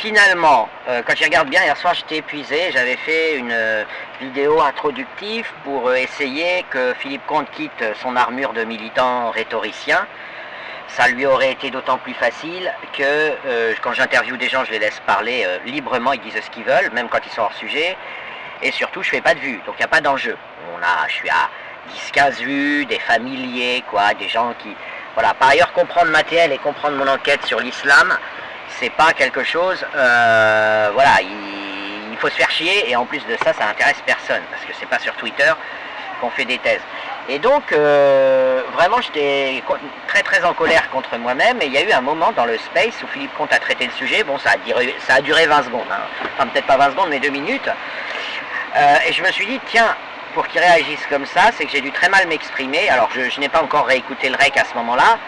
finalement, quand je regarde bien, hier soir j'étais épuisé, j'avais fait une vidéo introductive pour essayer que Philippe Comte quitte son armure de militant rhétoricien. Ça lui aurait été d'autant plus facile que quand j'interviewe des gens, je les laisse parler librement, ils disent ce qu'ils veulent, même quand ils sont hors sujet. Et surtout, je fais pas de vues, donc il n'y a pas d'enjeu. Je suis à 10-15 vues, des familiers, quoi, des gens qui... Voilà. Par ailleurs, comprendre ma TL et comprendre mon enquête sur l'islam, c'est pas quelque chose... voilà, il faut se faire chier, et en plus de ça, ça n'intéresse personne, parce que c'est pas sur Twitter qu'on fait des thèses. Et donc, vraiment, j'étais très en colère contre moi-même, et il y a eu un moment dans le space où Philippe Comte a traité le sujet. Bon, ça a duré 20 secondes, hein. Enfin peut-être pas 20 secondes, mais 2 minutes. Et je me suis dit, tiens, pour qu'il réagisse comme ça, c'est que j'ai dû très mal m'exprimer. Alors, je n'ai pas encore réécouté le rec à ce moment-là,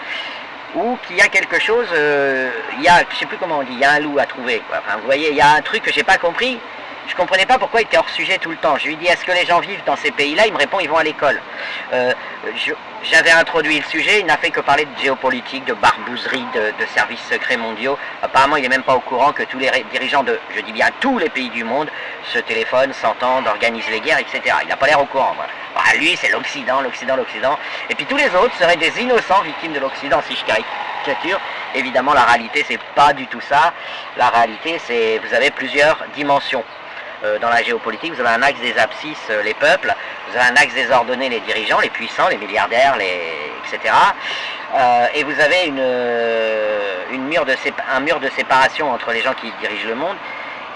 ou qu'il y a quelque chose, il y a, je sais plus comment on dit, il y a un loup à trouver, quoi. Enfin, vous voyez, il y a un truc que j'ai pas compris. Je comprenais pas pourquoi il était hors sujet tout le temps. Je lui dis, est-ce que les gens vivent dans ces pays-là? Il me répond, ils vont à l'école. J'avais introduit le sujet, il n'a fait que parler de géopolitique, de barbouzerie, de services secrets mondiaux. Apparemment, il n'est même pas au courant que tous les dirigeants de, je dis bien tous les pays du monde, se téléphonent, s'entendent, organisent les guerres, etc. Il n'a pas l'air au courant. Voilà. Bah, lui, c'est l'Occident. Et puis tous les autres seraient des innocents victimes de l'Occident, si je caricature. Évidemment, la réalité, c'est pas du tout ça. La réalité, c'est, vous avez plusieurs dimensions. Dans la géopolitique, vous avez un axe des abscisses, les peuples, vous avez un axe des ordonnés, les dirigeants, les puissants, les milliardaires, etc. Et vous avez un mur de séparation entre les gens qui dirigent le monde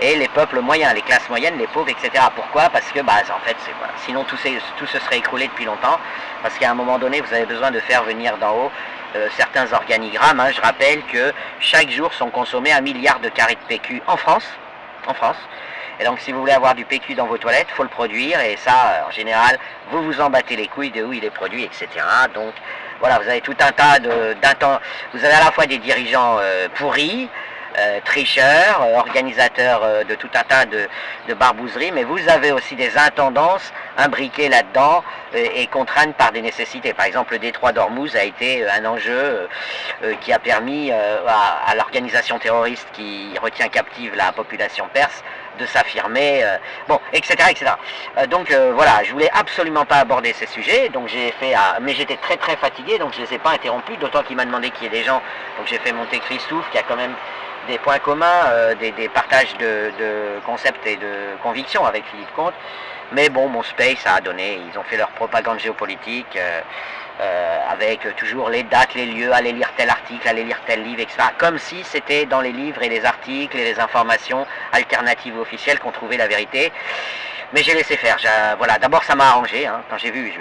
et les peuples moyens, les classes moyennes, les pauvres, etc. Pourquoi? Parce que, en fait, voilà. Sinon tout se serait écroulé depuis longtemps, parce qu'à un moment donné, vous avez besoin de faire venir d'en haut certains organigrammes. Hein. Je rappelle que chaque jour sont consommés 1 milliard de carrés de PQ en France. Et donc si vous voulez avoir du PQ dans vos toilettes, il faut le produire, et ça, en général, vous vous en battez les couilles de où il est produit, etc. Donc voilà, vous avez tout un tas vous avez à la fois des dirigeants pourris, tricheurs, organisateurs de tout un tas de barbouzeries, mais vous avez aussi des intendances imbriquées là-dedans et contraintes par des nécessités. Par exemple, le détroit d'Ormuz a été un enjeu qui a permis à l'organisation terroriste qui retient captive la population perse de s'affirmer, etc. Donc voilà, je voulais absolument pas aborder ces sujets, donc mais j'étais très fatigué, donc je les ai pas interrompus, d'autant qu'il m'a demandé qu'il y ait des gens, donc j'ai fait monter Christophe, qui a quand même des points communs, des partages de concepts et de convictions avec Philippe Comte. Mais bon, mon space a donné, ils ont fait leur propagande géopolitique, avec toujours les dates, les lieux, aller lire tel article, aller lire tel livre, etc. Comme si c'était dans les livres et les articles et les informations alternatives ou officielles qu'on trouvait la vérité. Mais j'ai laissé faire. Voilà, d'abord ça m'a arrangé, hein, quand j'ai vu.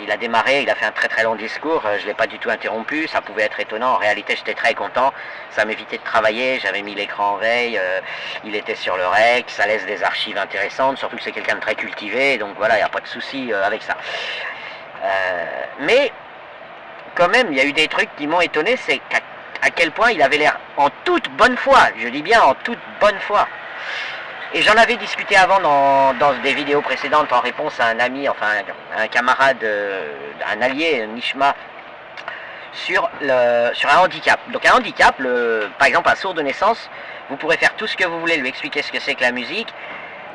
Il a démarré, il a fait un très long discours, je ne l'ai pas du tout interrompu, ça pouvait être étonnant, en réalité j'étais très content, ça m'évitait de travailler, j'avais mis l'écran en veille, il était sur le rec, ça laisse des archives intéressantes, surtout que c'est quelqu'un de très cultivé, donc voilà, il n'y a pas de souci avec ça. Mais quand même, il y a eu des trucs qui m'ont étonné, c'est à quel point il avait l'air en toute bonne foi, je dis bien en toute bonne foi. Et j'en avais discuté avant dans des vidéos précédentes en réponse à un ami, enfin un camarade, un allié, Nishma, sur un handicap. Donc un handicap, par exemple un sourd de naissance, vous pourrez faire tout ce que vous voulez, lui expliquer ce que c'est que la musique,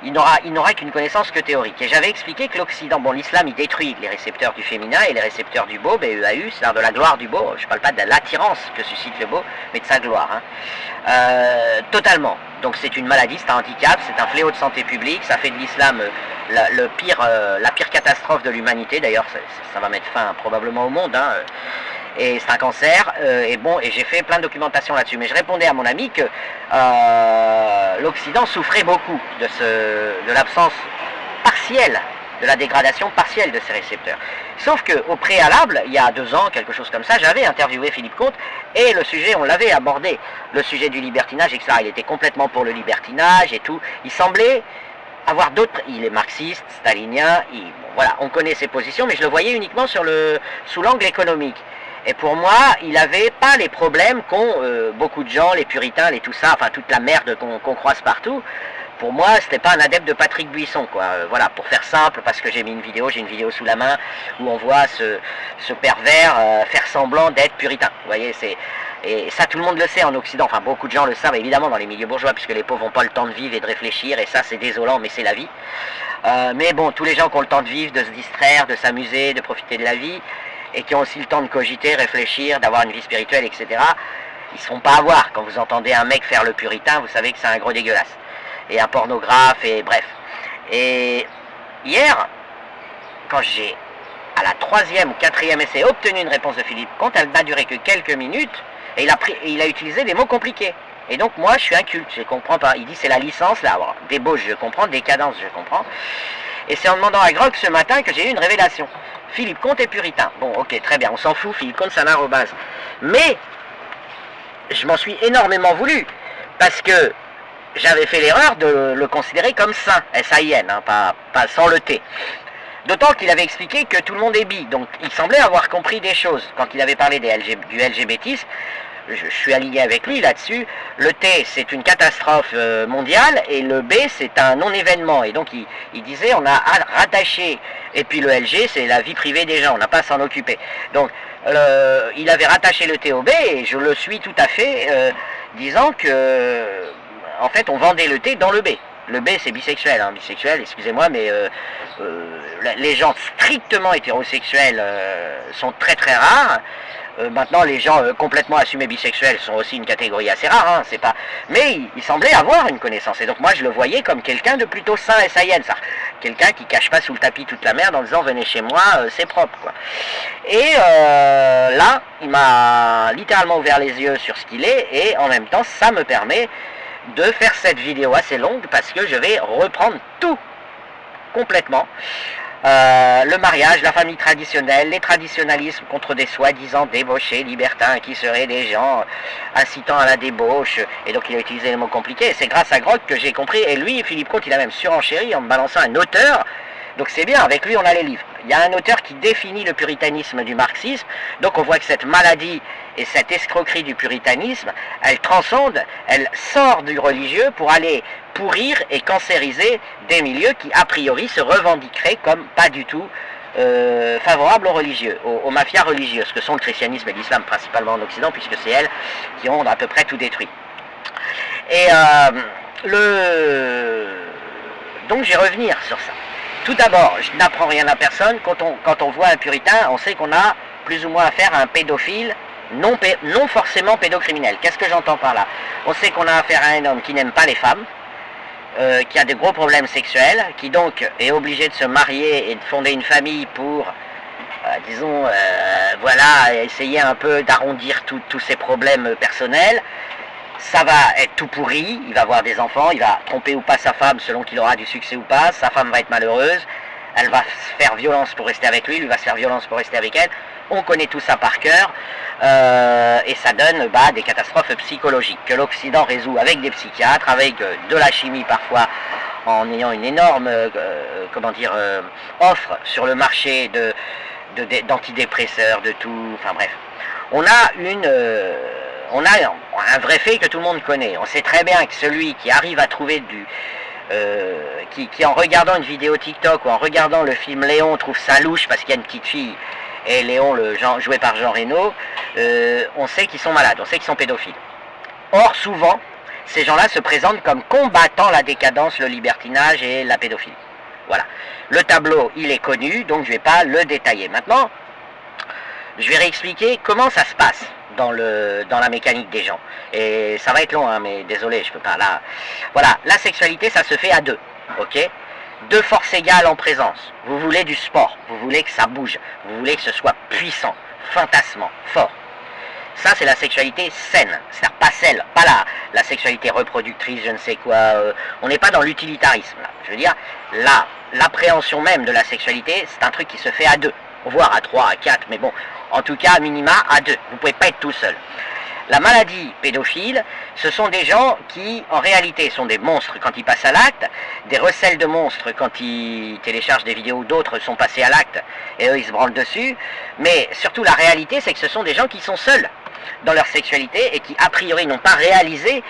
il n'aura qu'une connaissance que théorique. Et j'avais expliqué que l'Occident, l'islam, il détruit les récepteurs du féminin et les récepteurs du beau, BEAU, c'est-à-dire de la gloire du beau. Je ne parle pas de l'attirance que suscite le beau, mais de sa gloire. Hein. Totalement. Donc c'est une maladie, c'est un handicap, c'est un fléau de santé publique, ça fait de l'islam la pire catastrophe de l'humanité. D'ailleurs, ça va mettre fin probablement au monde. Hein. Et c'est un cancer, et j'ai fait plein de documentation là-dessus. Mais je répondais à mon ami que l'Occident souffrait beaucoup de l'absence partielle, de la dégradation partielle de ses récepteurs. Sauf qu'au préalable, il y a 2 ans, quelque chose comme ça, j'avais interviewé Philippe Comte, et le sujet, on l'avait abordé, le sujet du libertinage, etc. Il était complètement pour le libertinage et tout. Il semblait avoir d'autres, il est marxiste, stalinien, voilà, on connaît ses positions, mais je le voyais uniquement sous l'angle économique. Et pour moi, il n'avait pas les problèmes qu'ont beaucoup de gens, les puritains, les tout ça, enfin toute la merde qu'on croise partout. Pour moi, c'était pas un adepte de Patrick Buisson, quoi. Voilà, pour faire simple, parce que j'ai une vidéo sous la main où on voit ce pervers faire semblant d'être puritain. Vous voyez, Et ça, tout le monde le sait en Occident. Enfin, beaucoup de gens le savent, évidemment, dans les milieux bourgeois, puisque les pauvres n'ont pas le temps de vivre et de réfléchir. Et ça, c'est désolant, mais c'est la vie. Mais bon, tous les gens qui ont le temps de vivre, de se distraire, de s'amuser, de profiter de la vie, et qui ont aussi le temps de cogiter, réfléchir, d'avoir une vie spirituelle, etc., ils ne se font pas avoir. Quand vous entendez un mec faire le puritain, vous savez que c'est un gros dégueulasse. Et un pornographe, et bref. Et hier, quand j'ai, à la 3e ou 4e essai, obtenu une réponse de Philippe Comte, elle n'a duré que quelques minutes, et il a utilisé des mots compliqués. Et donc moi, je suis inculte, je ne comprends pas. Il dit c'est la licence, là, alors, débauche, je comprends, décadence, je comprends. Et c'est en demandant à Grog ce matin que j'ai eu une révélation. Philippe Comte est puritain. Bon, ok, très bien, on s'en fout, Philippe Comte, c'est un arrobase. Mais, je m'en suis énormément voulu, parce que j'avais fait l'erreur de le considérer comme saint, S-A-I-N, hein, pas sans le T. D'autant qu'il avait expliqué que tout le monde est bi, donc il semblait avoir compris des choses. Quand il avait parlé du LGBTisme, je suis aligné avec lui là-dessus. Le T, c'est une catastrophe mondiale, et le B, c'est un non-événement. Et donc il disait, on a rattaché, et puis le LG, c'est la vie privée des gens, on n'a pas à s'en occuper. Donc il avait rattaché le T au B, et je le suis tout à fait, disant que, en fait, on vendait le T dans le B. Le B, c'est bisexuel, hein, bisexuel, excusez-moi, mais les gens strictement hétérosexuels sont très très rares. Maintenant, les gens complètement assumés bisexuels sont aussi une catégorie assez rare, hein, c'est pas. Mais il semblait avoir une connaissance, et donc moi je le voyais comme quelqu'un de plutôt sain et saïen, ça, quelqu'un qui cache pas sous le tapis toute la merde en disant venez chez moi, c'est propre, quoi. Et là, il m'a littéralement ouvert les yeux sur ce qu'il est, et en même temps, ça me permet de faire cette vidéo assez longue parce que je vais reprendre tout complètement. Le mariage, la famille traditionnelle, les traditionnalismes contre des soi-disant débauchés, libertins, qui seraient des gens incitant à la débauche, et donc il a utilisé les mots compliqués, c'est grâce à Grog que j'ai compris, et lui, Philippe Comte, il a même surenchéri en me balançant un auteur, donc c'est bien, avec lui on a les livres. Il y a un auteur qui définit le puritanisme du marxisme, donc on voit que cette maladie et cette escroquerie du puritanisme, elle transcende, elle sort du religieux pour aller pourrir et cancériser des milieux qui a priori se revendiqueraient comme pas du tout favorables aux religieux, aux mafias religieuses, que sont le christianisme et l'islam principalement en Occident, puisque c'est elles qui ont à peu près tout détruit. Et donc je vais revenir sur ça. Tout d'abord, je n'apprends rien à personne, quand on voit un puritain, on sait qu'on a plus ou moins affaire à un pédophile, non forcément pédocriminel. Qu'est-ce que j'entends par là? On sait qu'on a affaire à un homme qui n'aime pas les femmes, qui a de gros problèmes sexuels, qui donc est obligé de se marier et de fonder une famille pour, disons, voilà, essayer un peu d'arrondir tous ses problèmes personnels. Ça va être tout pourri, il va avoir des enfants, il va tromper ou pas sa femme selon qu'il aura du succès ou pas, sa femme va être malheureuse, elle va se faire violence pour rester avec lui va se faire violence pour rester avec elle, on connaît tout ça par cœur, et ça donne des catastrophes psychologiques que l'Occident résout avec des psychiatres, avec de la chimie parfois, en ayant une énorme offre sur le marché d'antidépresseurs, de tout, enfin bref. On a un vrai fait que tout le monde connaît. On sait très bien que celui qui arrive à trouver qui en regardant une vidéo TikTok ou en regardant le film Léon trouve ça louche parce qu'il y a une petite fille et Léon, joué par Jean Reno, on sait qu'ils sont malades, on sait qu'ils sont pédophiles. Or, souvent, ces gens-là se présentent comme combattant la décadence, le libertinage et la pédophilie. Voilà. Le tableau, il est connu, donc je ne vais pas le détailler. Maintenant, je vais réexpliquer comment ça se passe dans la mécanique des gens. Et ça va être long, hein, mais désolé, je peux pas. Là, voilà, la sexualité, ça se fait à deux, ok? Deux forces égales en présence. Vous voulez du sport, vous voulez que ça bouge, vous voulez que ce soit puissant, fantasmant, fort. Ça, c'est la sexualité saine, c'est-à-dire pas la sexualité reproductrice, je ne sais quoi. On n'est pas dans l'utilitarisme, là. Je veux dire, l'appréhension même de la sexualité, c'est un truc qui se fait à deux, voire à trois, à quatre, mais bon, en tout cas, à minima, à deux. Vous ne pouvez pas être tout seul. La maladie pédophile, ce sont des gens qui, en réalité, sont des monstres quand ils passent à l'acte, des recels de monstres quand ils téléchargent des vidéos où d'autres sont passés à l'acte, et eux, ils se branlent dessus. Mais surtout, la réalité, c'est que ce sont des gens qui sont seuls dans leur sexualité et qui, a priori, n'ont pas réalisé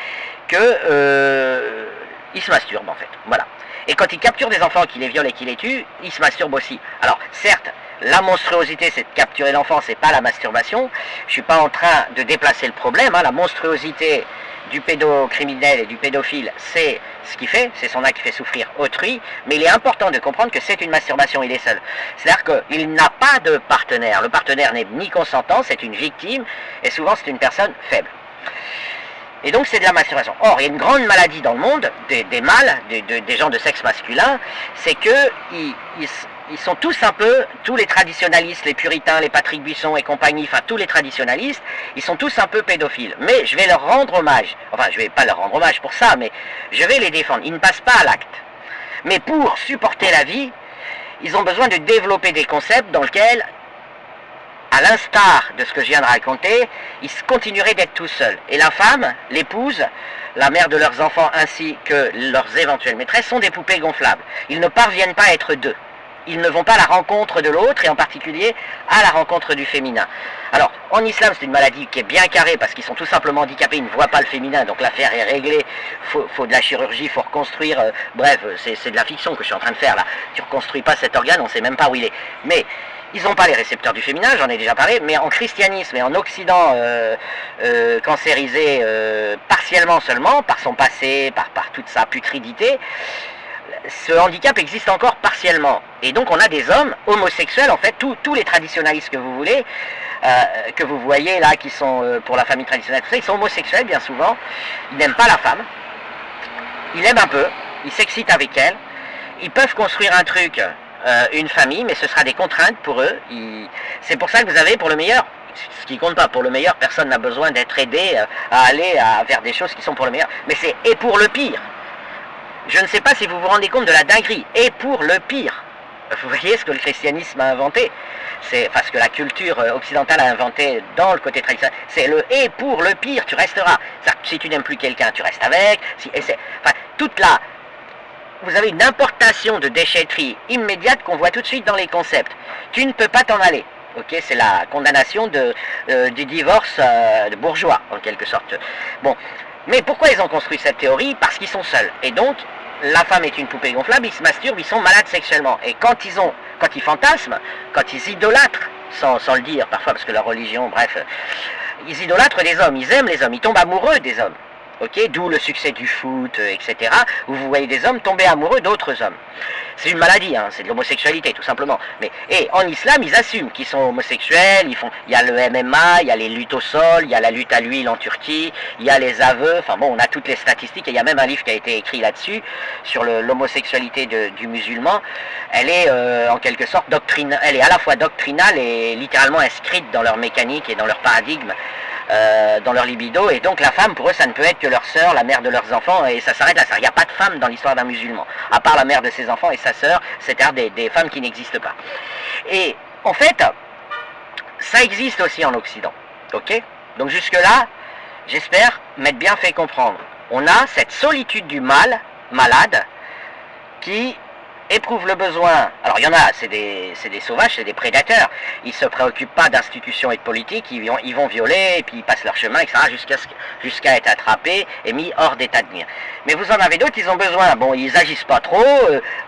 que ils se masturbent, en fait. Voilà. Et quand ils capturent des enfants, qui les violent et qui les tuent, ils se masturbent aussi. Alors, certes, la monstruosité, c'est de capturer l'enfant, c'est pas la masturbation. Je suis pas en train de déplacer le problème, hein. La monstruosité du pédocriminel et du pédophile, c'est ce qu'il fait, c'est son acte qui fait souffrir autrui, mais il est important de comprendre que c'est une masturbation, il est seul. C'est-à-dire qu'il n'a pas de partenaire, le partenaire n'est ni consentant, c'est une victime, et souvent c'est une personne faible. Et donc c'est de la masturbation. Or, il y a une grande maladie dans le monde, des mâles, des gens de sexe masculin, c'est que ils sont tous un peu, tous les traditionalistes, les puritains, les Patrick Buisson et compagnie, enfin tous les traditionalistes, ils sont tous un peu pédophiles. Mais je vais leur rendre hommage, enfin je vais pas leur rendre hommage pour ça, mais je vais les défendre. Ils ne passent pas à l'acte. Mais pour supporter la vie, ils ont besoin de développer des concepts dans lesquels, à l'instar de ce que je viens de raconter, ils continueraient d'être tout seuls. Et la femme, l'épouse, la mère de leurs enfants ainsi que leurs éventuelles maîtresses sont des poupées gonflables. Ils ne parviennent pas à être deux. Ils ne vont pas à la rencontre de l'autre et en particulier à la rencontre du féminin. Alors, en islam, c'est une maladie qui est bien carrée parce qu'ils sont tout simplement handicapés, ils ne voient pas le féminin, donc l'affaire est réglée, faut de la chirurgie, il faut reconstruire, bref, c'est de la fiction que je suis en train de faire là. Tu ne reconstruis pas cet organe, on ne sait même pas où il est. Mais ils n'ont pas les récepteurs du féminin, j'en ai déjà parlé, mais en christianisme et en Occident cancérisé partiellement seulement, par son passé, par toute sa putridité, ce handicap existe encore partiellement. Et donc on a des hommes homosexuels, en fait, tous les traditionalistes que vous voulez, que vous voyez là, qui sont pour la famille traditionnelle, tout ça, ils sont homosexuels bien souvent, ils n'aiment pas la femme, ils l'aiment un peu, ils s'excitent avec elle, ils peuvent construire un truc, une famille, mais ce sera des contraintes pour eux. C'est pour ça que vous avez, pour le meilleur, ce qui compte pas, pour le meilleur, personne n'a besoin d'être aidé à aller vers des choses qui sont pour le meilleur, mais c'est et pour le pire. Je ne sais pas si vous vous rendez compte de la dinguerie, et pour le pire. Vous voyez ce que le christianisme a inventé, c'est enfin, ce que la culture occidentale a inventé dans le côté traditionnel, c'est le et pour le pire, tu resteras. Si tu n'aimes plus quelqu'un, tu restes avec, enfin, toute la... Vous avez une importation de déchetterie immédiate qu'on voit tout de suite dans les concepts. Tu ne peux pas t'en aller. Ok, c'est la condamnation du divorce de bourgeois, en quelque sorte. Bon, mais pourquoi ils ont construit cette théorie? Parce qu'ils sont seuls. Et donc, la femme est une poupée gonflable, ils se masturbent, ils sont malades sexuellement. Et quand ils fantasment, quand ils idolâtrent, sans le dire parfois, parce que leur religion, bref, ils idolâtrent des hommes, ils aiment les hommes, ils tombent amoureux des hommes. Ok, d'où le succès du foot, etc., où vous voyez des hommes tomber amoureux d'autres hommes. C'est une maladie, hein, c'est de l'homosexualité, tout simplement. Et en islam, ils assument qu'ils sont homosexuels, il y a le MMA, il y a les luttes au sol, il y a la lutte à l'huile en Turquie, il y a les aveux, enfin bon, on a toutes les statistiques, et il y a même un livre qui a été écrit là-dessus, sur l'homosexualité du musulman. Elle est en quelque sorte elle est à la fois doctrinale et littéralement inscrite dans leur mécanique et dans leur paradigme, dans leur libido, et donc la femme pour eux ça ne peut être que leur sœur, la mère de leurs enfants, et ça s'arrête là. Il n'y a pas de femme dans l'histoire d'un musulman, à part la mère de ses enfants et sa sœur, c'est-à-dire des femmes qui n'existent pas. Et en fait, ça existe aussi en Occident, ok? Donc jusque là, j'espère m'être bien fait comprendre. On a cette solitude du malade, qui éprouvent le besoin, alors il y en a, c'est des sauvages, c'est des prédateurs, ils ne se préoccupent pas d'institutions et de politique, ils vont violer, et puis ils passent leur chemin, etc., jusqu'à être attrapés et mis hors d'état de nuire. Mais vous en avez d'autres, ils ont besoin, bon, ils agissent pas trop,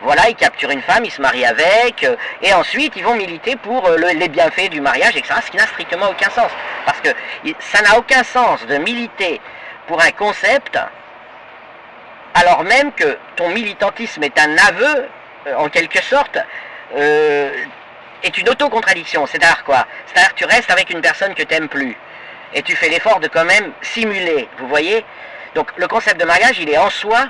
voilà, ils capturent une femme, ils se marient avec, et ensuite ils vont militer pour les bienfaits du mariage, etc., ce qui n'a strictement aucun sens, parce que ça n'a aucun sens de militer pour un concept, alors même que ton militantisme est un aveu, en quelque sorte, est une autocontradiction. C'est-à-dire quoi? C'est-à-dire que tu restes avec une personne que tu n'aimes plus, et tu fais l'effort de quand même simuler, vous voyez? Donc le concept de mariage, il est en soi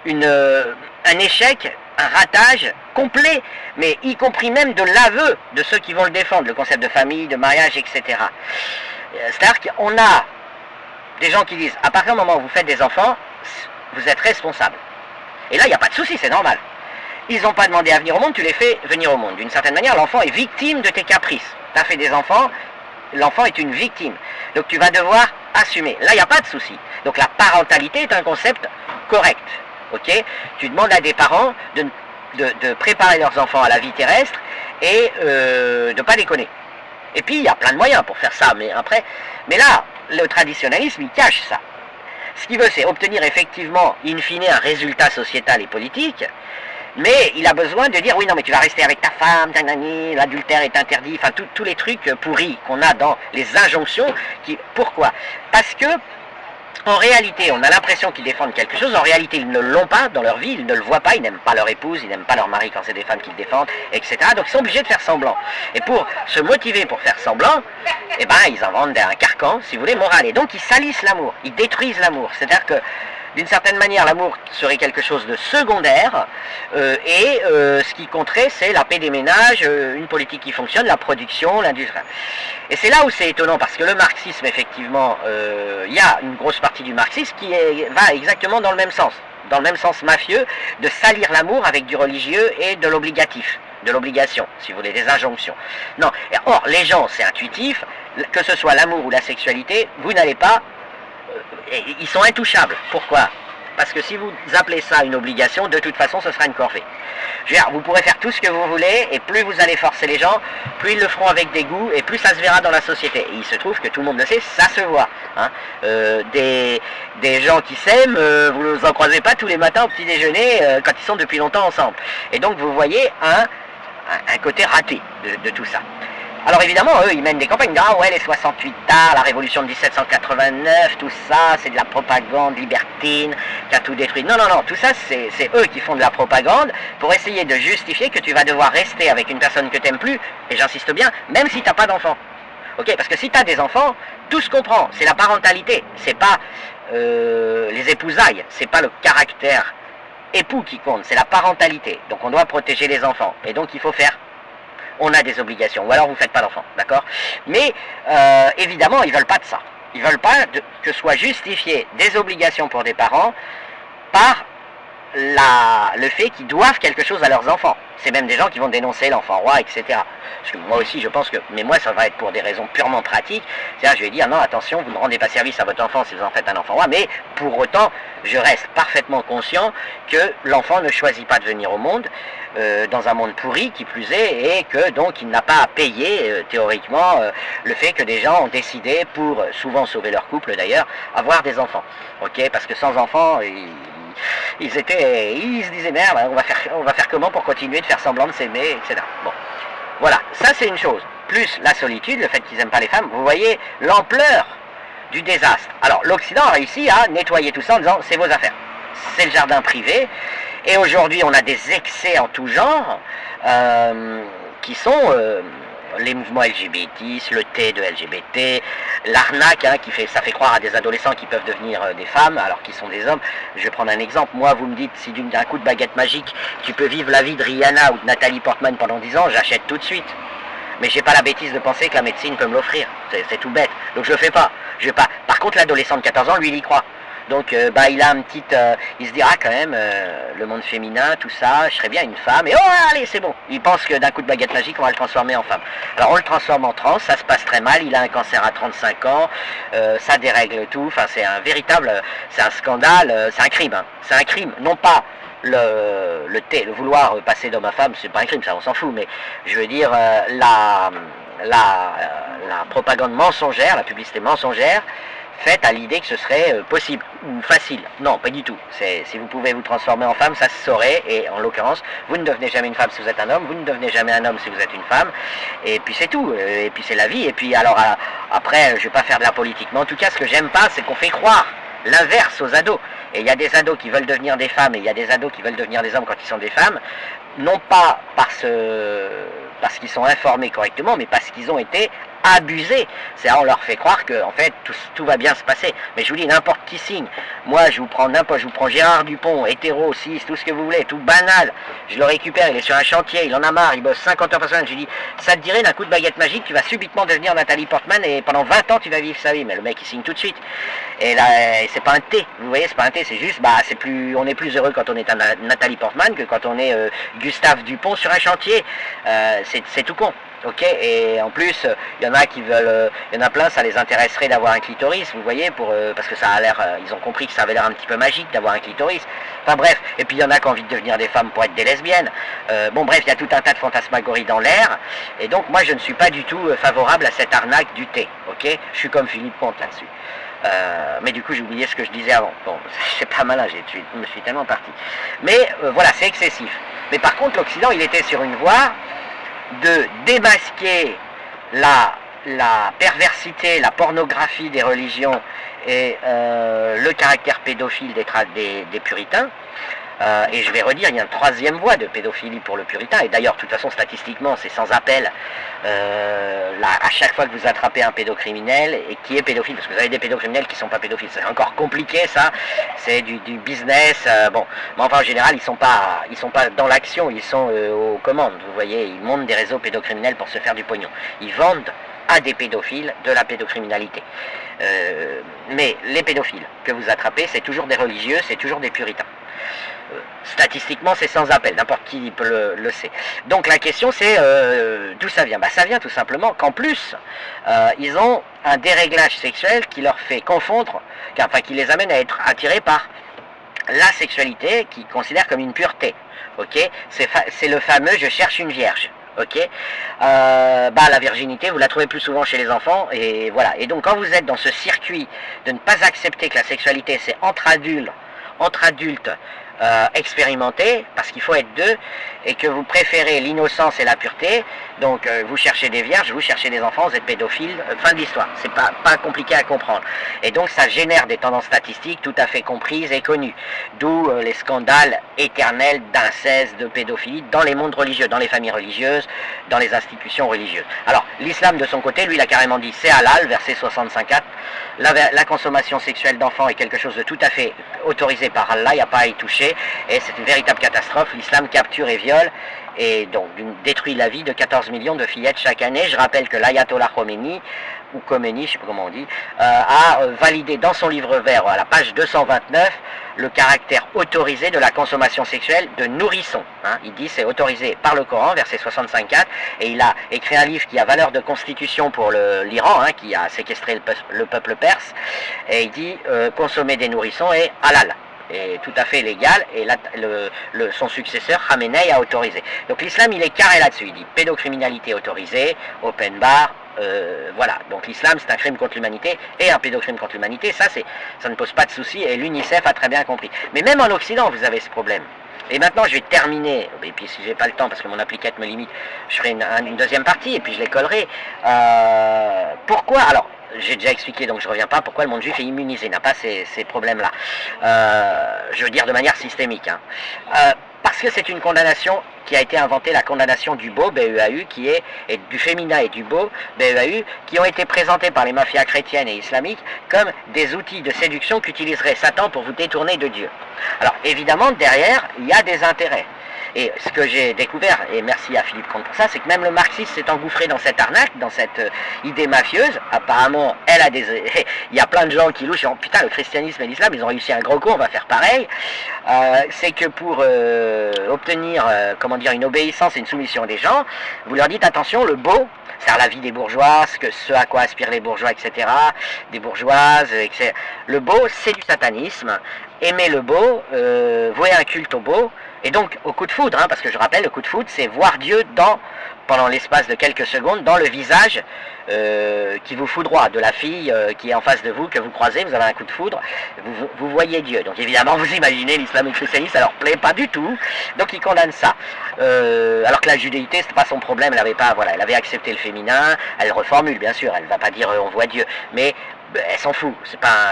un échec, un ratage complet, mais y compris même de l'aveu de ceux qui vont le défendre, le concept de famille, de mariage, etc. C'est-à-dire qu'on a des gens qui disent, à partir du moment où vous faites des enfants, vous êtes responsable. Et là, il n'y a pas de souci, c'est normal. Ils n'ont pas demandé à venir au monde, tu les fais venir au monde. D'une certaine manière, l'enfant est victime de tes caprices. Tu as fait des enfants, l'enfant est une victime. Donc tu vas devoir assumer. Là, il n'y a pas de souci. Donc la parentalité est un concept correct. Ok? Tu demandes à des parents de préparer leurs enfants à la vie terrestre et de ne pas déconner. Et puis, il y a plein de moyens pour faire ça. Mais là, le traditionnalisme, il cache ça. Ce qu'il veut, c'est obtenir effectivement, in fine, un résultat sociétal et politique. Mais il a besoin de dire, oui, non, mais tu vas rester avec ta femme, l'adultère est interdit, enfin, tous les trucs pourris qu'on a dans les injonctions. Pourquoi? Parce que, en réalité, on a l'impression qu'ils défendent quelque chose, en réalité, ils ne l'ont pas dans leur vie, ils ne le voient pas, ils n'aiment pas leur épouse, ils n'aiment pas leur mari quand c'est des femmes qu'ils défendent, etc. Donc ils sont obligés de faire semblant. Et pour se motiver pour faire semblant, eh ben, ils inventent un carcan, si vous voulez, moral. Et donc ils salissent l'amour, ils détruisent l'amour. C'est-à-dire que, d'une certaine manière, l'amour serait quelque chose de secondaire, ce qui compterait, c'est la paix des ménages, une politique qui fonctionne, la production, l'industrie. Et c'est là où c'est étonnant, parce que le marxisme, effectivement, il y a une grosse partie du marxisme qui va exactement dans le même sens mafieux, de salir l'amour avec du religieux et de l'obligatif, de l'obligation, si vous voulez, des injonctions. Non, or, les gens, c'est intuitif, que ce soit l'amour ou la sexualité, vous n'allez pas... Ils sont intouchables. Pourquoi? Parce que si vous appelez ça une obligation, de toute façon, ce sera une corvée. Je veux dire, vous pourrez faire tout ce que vous voulez, et plus vous allez forcer les gens, plus ils le feront avec dégoût, et plus ça se verra dans la société. Et il se trouve que tout le monde le sait, ça se voit. Hein. Des gens qui s'aiment, vous ne en croisez pas tous les matins au petit déjeuner, quand ils sont depuis longtemps ensemble. Et donc, vous voyez un côté raté de tout ça. Alors évidemment, eux, ils mènent des campagnes, ah ouais, les 68 tard, la révolution de 1789, tout ça, c'est de la propagande libertine, qui a tout détruit. Non, non, non, tout ça, c'est eux qui font de la propagande pour essayer de justifier que tu vas devoir rester avec une personne que tu n'aimes plus, et j'insiste bien, même si tu n'as pas d'enfant. Ok, parce que si tu as des enfants, tout se comprend, c'est la parentalité, c'est pas les épousailles, c'est pas le caractère époux qui compte, c'est la parentalité. Donc on doit protéger les enfants, et donc il faut faire... On a des obligations, ou alors vous ne faites pas d'enfants, d'accord? Mais évidemment, ils ne veulent pas de ça. Ils ne veulent pas que soient justifiées des obligations pour des parents par le fait qu'ils doivent quelque chose à leurs enfants. C'est même des gens qui vont dénoncer l'enfant roi, etc. Parce que moi aussi, je pense que... Mais moi, ça va être pour des raisons purement pratiques. C'est-à-dire, je vais dire, non, attention, vous ne rendez pas service à votre enfant si vous en faites un enfant roi, mais pour autant, je reste parfaitement conscient que l'enfant ne choisit pas de venir au monde, dans un monde pourri, qui plus est, et que donc il n'a pas à payer, théoriquement, le fait que des gens ont décidé, pour souvent sauver leur couple d'ailleurs, avoir des enfants. Ok, parce que sans enfants... Ils se disaient merde, on va faire comment pour continuer de faire semblant de s'aimer, etc. Bon, voilà, ça c'est une chose. Plus la solitude, le fait qu'ils n'aiment pas les femmes, vous voyez l'ampleur du désastre. Alors l'Occident a réussi à nettoyer tout ça en disant c'est vos affaires, c'est le jardin privé. Et aujourd'hui on a des excès en tout genre qui sont les mouvements LGBT, le T de LGBT, l'arnaque, hein, ça fait croire à des adolescents qui peuvent devenir des femmes alors qu'ils sont des hommes. Je vais prendre un exemple. Moi, vous me dites, si d'un coup de baguette magique, tu peux vivre la vie de Rihanna ou de Nathalie Portman pendant 10 ans, j'achète tout de suite. Mais j'ai pas la bêtise de penser que la médecine peut me l'offrir. C'est tout bête. Donc je le fais pas. Je vais pas. Par contre, l'adolescent de 14 ans, lui, il y croit. Donc il a une petite... il se dira quand même, le monde féminin, tout ça, je serais bien une femme, et oh allez c'est bon. Il pense que d'un coup de baguette magique, on va le transformer en femme. Alors on le transforme en trans, ça se passe très mal, il a un cancer à 35 ans, ça dérègle tout, enfin c'est un véritable... c'est un scandale, c'est un crime. Hein. C'est un crime, non pas le vouloir passer d'homme à femme, c'est pas un crime, ça on s'en fout, mais je veux dire la propagande mensongère, la publicité mensongère, faite à l'idée que ce serait possible ou facile. Non, pas du tout. Si vous pouvez vous transformer en femme, ça se saurait, et en l'occurrence, vous ne devenez jamais une femme si vous êtes un homme, vous ne devenez jamais un homme si vous êtes une femme, et puis c'est tout, et puis c'est la vie, et puis alors après, je vais pas faire de la politique, mais en tout cas, ce que j'aime pas, c'est qu'on fait croire l'inverse aux ados. Et il y a des ados qui veulent devenir des femmes, et il y a des ados qui veulent devenir des hommes quand ils sont des femmes, non pas parce qu'ils sont informés correctement, mais parce qu'ils ont été abusés. C'est-à-dire on leur fait croire que en fait tout va bien se passer. Mais je vous dis, n'importe qui signe. Moi je vous prends Gérard Dupont, hétéro, cis, tout ce que vous voulez, tout banal. Je le récupère, il est sur un chantier, il en a marre, il bosse 50 heures par semaine. Je lui dis, ça te dirait d'un coup de baguette magique, tu vas subitement devenir Nathalie Portman et pendant 20 ans tu vas vivre sa vie. Mais le mec il signe tout de suite. Et là c'est pas un thé, vous voyez, c'est pas un thé, c'est juste, on est plus heureux quand on est un Nathalie Portman que quand on est Gustave Dupont sur un chantier. C'est tout con. Ok, et en plus, il y en a qui veulent, il y en a plein, ça les intéresserait d'avoir un clitoris, vous voyez, parce que ça a l'air, ils ont compris que ça avait l'air un petit peu magique d'avoir un clitoris. Enfin bref, et puis il y en a qui ont envie de devenir des femmes pour être des lesbiennes. Bon bref, il y a tout un tas de fantasmagories dans l'air, et donc moi je ne suis pas du tout favorable à cette arnaque du thé, ok. Je suis comme Philippe Comte là-dessus. Mais du coup j'ai oublié ce que je disais avant. Bon, c'est pas malin, je me suis tellement parti. Mais voilà, c'est excessif. Mais par contre l'Occident, il était sur une voie de démasquer la perversité, la pornographie des religions et le caractère pédophile des puritains. Et je vais redire, il y a une troisième voie de pédophilie pour le puritain, et d'ailleurs, de toute façon, statistiquement, c'est sans appel. À chaque fois que vous attrapez un pédocriminel, et qui est pédophile, parce que vous avez des pédocriminels qui ne sont pas pédophiles, c'est encore compliqué ça, c'est du business, bon, mais enfin en général, ils sont pas dans l'action, ils sont aux commandes, vous voyez, ils montent des réseaux pédocriminels pour se faire du pognon. Ils vendent à des pédophiles de la pédocriminalité. Mais les pédophiles que vous attrapez, c'est toujours des religieux, c'est toujours des puritains. Statistiquement, c'est sans appel, n'importe qui peut le sait. Donc la question c'est d'où ça vient? Ça vient tout simplement qu'en plus, ils ont un déréglage sexuel qui leur fait confondre, enfin qui les amène à être attirés par la sexualité qu'ils considèrent comme une pureté. Ok, c'est le fameux je cherche une vierge. Ok, la virginité vous la trouvez plus souvent chez les enfants, et voilà. Et donc quand vous êtes dans ce circuit de ne pas accepter que la sexualité c'est entre adultes expérimentés, parce qu'il faut être deux, et que vous préférez l'innocence et la pureté, donc vous cherchez des vierges, vous cherchez des enfants, vous êtes pédophile, fin de l'histoire, c'est pas compliqué à comprendre. Et donc ça génère des tendances statistiques tout à fait comprises et connues, d'où les scandales éternels d'inceste, de pédophilie dans les mondes religieux, dans les familles religieuses, dans les institutions religieuses. Alors l'islam de son côté, lui, il a carrément dit c'est halal, verset 65.4, la consommation sexuelle d'enfants est quelque chose de tout à fait autorisé par Allah, il n'y a pas à y toucher, et c'est une véritable catastrophe. L'islam capture et viole, et donc détruit la vie de 14 millions de fillettes chaque année. Je rappelle que l'ayatollah Khomeini, ou Khomeini, je ne sais pas comment on dit, a validé dans son livre vert, à la page 229, le caractère autorisé de la consommation sexuelle de nourrissons. Il dit c'est autorisé par le Coran, verset 65.4, et il a écrit un livre qui a valeur de constitution pour l'Iran, qui a séquestré le peuple perse, et il dit consommer des nourrissons est halal. Est tout à fait légal, et son successeur Khamenei a autorisé. Donc l'islam il est carré là-dessus, il dit pédocriminalité autorisée, open bar, voilà. Donc l'islam c'est un crime contre l'humanité et un pédocrime contre l'humanité, ça ne pose pas de souci, et l'UNICEF a très bien compris. Mais même en Occident vous avez ce problème. Et maintenant je vais terminer, et puis si j'ai pas le temps parce que mon appliquette me limite, je ferai une deuxième partie et puis je les collerai. Pourquoi? Alors j'ai déjà expliqué, donc je ne reviens pas, pourquoi le monde juif est immunisé, n'a pas ces problèmes-là. Je veux dire de manière systémique. Parce que c'est une condamnation qui a été inventée, la condamnation du beau, BEAU, et du féminin et du beau, BEAU, qui ont été présentés par les mafias chrétiennes et islamiques comme des outils de séduction qu'utiliserait Satan pour vous détourner de Dieu. Alors évidemment, derrière, il y a des intérêts. Et ce que j'ai découvert, et merci à Philippe Comte pour ça, c'est que même le marxisme s'est engouffré dans cette arnaque, dans cette idée mafieuse. Apparemment, il y a plein de gens qui louchent, putain, le christianisme et l'islam, ils ont réussi un gros coup, on va faire pareil. C'est que pour obtenir, une obéissance et une soumission des gens, vous leur dites, attention, le beau, c'est-à-dire la vie des bourgeois, ce à quoi aspirent les bourgeois, etc., des bourgeoises, etc. Le beau, c'est du satanisme. Aimer le beau, vouer un culte au beau, et donc au coup de foudre, parce que je rappelle, le coup de foudre, c'est voir Dieu pendant l'espace de quelques secondes, dans le visage qui vous foudroie, de la fille qui est en face de vous, que vous croisez, vous avez un coup de foudre, vous voyez Dieu. Donc évidemment, vous imaginez, l'islam et le christianisme, ça leur plaît pas du tout, donc ils condamnent ça. Alors que la judéité, c'était pas son problème, elle avait accepté le féminin, elle reformule, bien sûr, elle va pas dire on voit Dieu, mais elle s'en fout,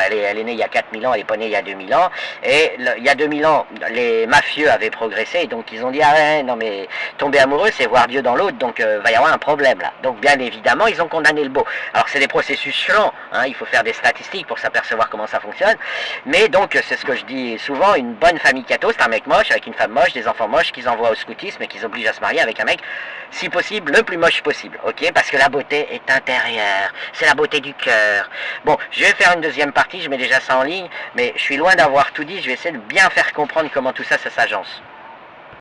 elle est née il y a 4000 ans, elle n'est pas née il y a 2000 ans, et il y a 2000 ans, les mafieux avaient progressé, donc ils ont dit, ah ouais, non mais tomber amoureux, c'est voir Dieu dans l'autre, donc va y avoir un problème là. Donc bien évidemment, ils ont condamné le beau. Alors c'est des processus lents, il faut faire des statistiques pour s'apercevoir comment ça fonctionne, mais donc c'est ce que je dis souvent, une bonne famille catho, c'est un mec moche avec une femme moche, des enfants moches qu'ils envoient au scoutisme et qu'ils obligent à se marier avec un mec, si possible, le plus moche possible, ok, parce que la beauté est intérieure, c'est la beauté du cœur. Bon, je vais faire une deuxième partie, je mets déjà ça en ligne, mais je suis loin d'avoir tout dit, je vais essayer de bien faire comprendre comment tout ça s'agence.